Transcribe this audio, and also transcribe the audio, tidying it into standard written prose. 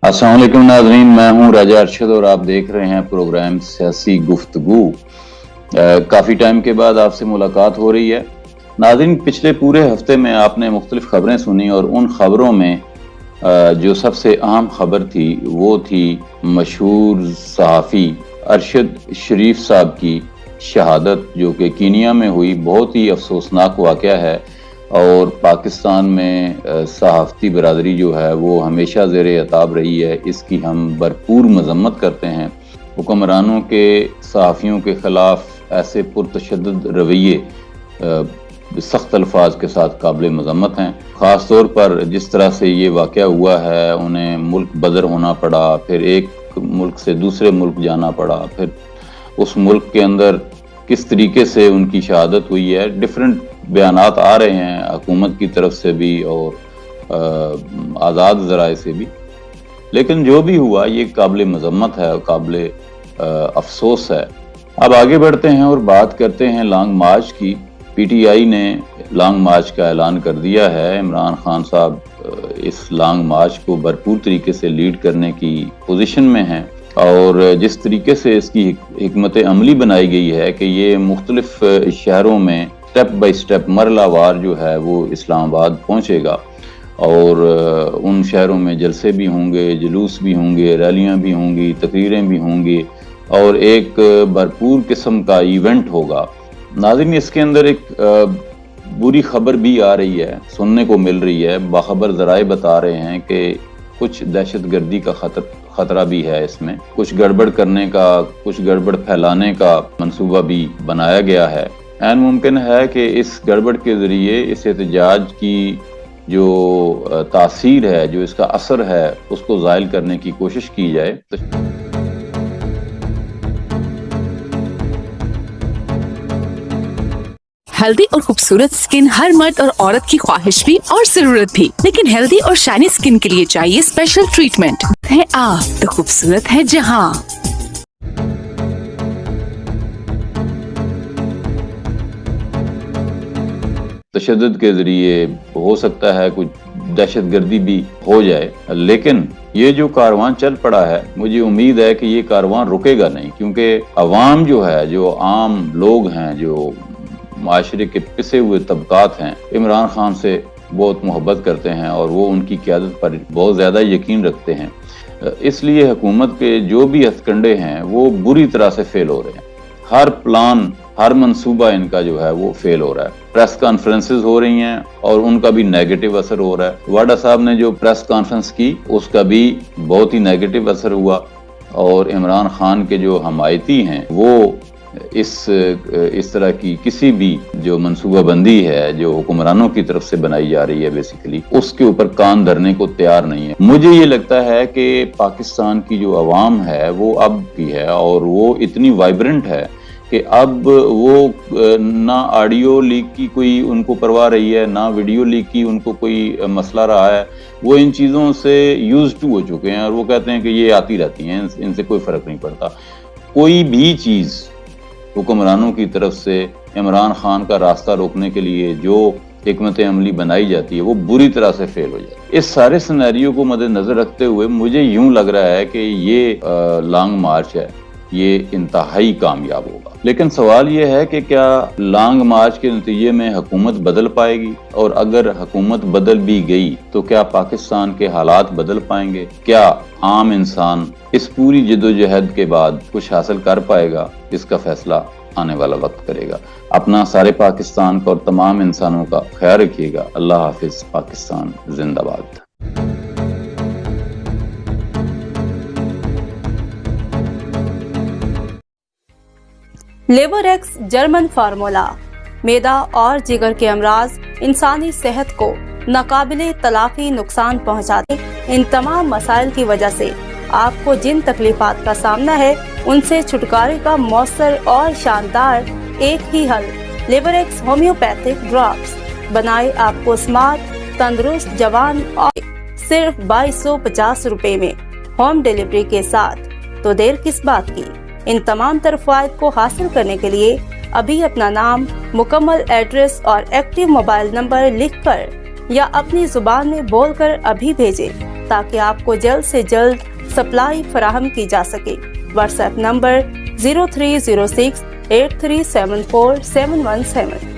अस्सलाम वालेकुम नाज़रीन, मैं हूं राजा अरशद और आप देख रहे हैं प्रोग्राम सियासी गुफ्तगू। काफ़ी टाइम के बाद आपसे मुलाकात हो रही है। नाज़रीन, पिछले पूरे हफ्ते में आपने मुख्तलिफ खबरें सुनी और उन खबरों में जो सबसे अहम खबर थी वो थी मशहूर सहाफ़ी अरशद शरीफ साहब की शहादत, जो कि कीनिया में हुई। बहुत ही अफसोसनाक वाक़या है और पाकिस्तान में सहाफ़ती बरादरी जो है वो हमेशा ज़ेर अताब रही है। इसकी हम भरपूर मज़म्मत करते हैं। हुक्मरानों के सहाफ़ियों के ख़िलाफ़ ऐसे पुरतशद्दुद रवैये सख्त अल्फाज के साथ काबिल मज़म्मत हैं। ख़ास तौर पर जिस तरह से ये वाक़या हुआ है, उन्हें मुल्क बदर होना पड़ा, फिर एक मुल्क से दूसरे मुल्क जाना पड़ा, फिर उस मुल्क के अंदर किस तरीके से उनकी शहादत हुई है। डिफरेंट बयानात आ रहे हैं हुकूमत की तरफ से भी और आज़ाद ज़राए से भी, लेकिन जो भी हुआ ये काबिल मज़म्मत है, काबिल अफसोस है। अब आगे बढ़ते हैं और बात करते हैं लॉन्ग मार्च की। पीटीआई ने लॉन्ग मार्च का ऐलान कर दिया है। इमरान खान साहब इस लॉन्ग मार्च को भरपूर तरीके से लीड करने की पोजीशन में हैं और जिस तरीके से इसकी हिकमत अमली बनाई गई है कि ये मुख्तलिफ शहरों में स्टेप बाई स्टेप मरलावार जो है वो इस्लामाबाद पहुंचेगा और उन शहरों में जलसे भी होंगे, जुलूस भी होंगे, रैलियां भी होंगी, तकरीरें भी होंगी और एक भरपूर किस्म का इवेंट होगा। नाज़रीन, इसके अंदर एक बुरी खबर भी आ रही है, सुनने को मिल रही है। बाखबर ज़राए बता रहे हैं कि कुछ दहशतगर्दी का खतरा भी है इसमें। कुछ गड़बड़ करने का, कुछ गड़बड़ फैलाने का मंसूबा भी बनाया गया है। ऐन मुमकिन है कि इस गड़बड़ के ज़रिए इस एहतजाज की जो तासीर है, जो इसका असर है, उसको ज़ायल करने की कोशिश की जाए। हेल्दी और खूबसूरत स्किन हर मर्द और औरत की ख्वाहिश भी और जरूरत भी, लेकिन हेल्दी और शाइनी स्किन के लिए चाहिए स्पेशल ट्रीटमेंट। है आप तो खूबसूरत है जहां। तशद्दुद के जरिए हो सकता है कुछ दहशतगर्दी भी हो जाए, लेकिन ये जो कारवां चल पड़ा है, मुझे उम्मीद है कि ये कारवां रुकेगा नहीं, क्योंकि अवाम जो है, जो आम लोग हैं, जो माशरे के पिसे हुए तबकात हैं, इमरान खान से बहुत मोहब्बत करते हैं और वो उनकी क़यादत पर बहुत ज़्यादा यकीन रखते हैं। इसलिए हुकूमत के जो भी हथकंडे हैं वो बुरी तरह से फेल हो रहे हैं। हर प्लान, हर मंसूबा इनका जो है वो फेल हो रहा है। प्रेस कॉन्फ्रेंसेस हो रही हैं और उनका भी नेगेटिव असर हो रहा है। वाडा साहब ने जो प्रेस कॉन्फ्रेंस की उसका भी बहुत ही नेगेटिव असर हुआ और इमरान खान के जो हमायती हैं वो इस तरह की किसी भी जो मनसूबाबंदी है जो हुक्मरानों की तरफ से बनाई जा रही है, बेसिकली उसके ऊपर कान धरने को तैयार नहीं है। मुझे ये लगता है कि पाकिस्तान की जो आवाम है वो अब की है और वो इतनी वाइब्रेंट है कि अब वो ना ऑडियो लीक की कोई उनको परवाह रही है, ना वीडियो लीक की उनको कोई मसला रहा है। वो इन चीज़ों से यूज्ड टू हो चुके हैं और वो कहते हैं कि ये आती रहती हैं, इनसे कोई फ़र्क नहीं पड़ता। कोई भी चीज़ हुक्मरानों की तरफ से इमरान खान का रास्ता रोकने के लिए जो हिकमत अमली बनाई जाती है वो बुरी तरह से फेल हो जाती है। इस सारे सिनेरियो को मद्देनजर रखते हुए मुझे यूं लग रहा है कि ये लॉन्ग मार्च है, ये इंतहाई कामयाब होगा। लेकिन सवाल ये है कि क्या लॉन्ग मार्च के नतीजे में हुकूमत बदल पाएगी, और अगर हुकूमत बदल भी गई तो क्या पाकिस्तान के हालात बदल पाएंगे? क्या आम इंसान इस पूरी जद्दोजहद के बाद कुछ हासिल कर पाएगा? इसका फैसला आने वाला वक्त करेगा। अपना सारे पाकिस्तान का और तमाम इंसानों का ख्याल रखिएगा। अल्लाह हाफिज। पाकिस्तान जिंदाबाद। लेवोरेक्स जर्मन फार्मूला मैदा और जिगर के अमराज इंसानी सेहत को नाकाबिले तलाफी नुकसान पहुंचाते। इन तमाम मसाइल की वजह से आपको जिन तकलीफात का सामना है उनसे छुटकारे का मौसर और शानदार एक ही हल, लेवोरेक्स होम्योपैथिक ड्रॉप्स। बनाए आपको स्मार्ट, तंदुरुस्त, जवान और सिर्फ 2250 रुपए में होम डिलीवरी के साथ। तो देर किस बात की? इन तमाम तरफ़ायत को हासिल करने के लिए अभी अपना नाम, मुकम्मल एड्रेस और एक्टिव मोबाइल नंबर लिखकर या अपनी जुबान में बोलकर अभी भेजें। ताकि आपको जल्द से जल्द सप्लाई फराहम की जा सके। WhatsApp number 0306 8374 717।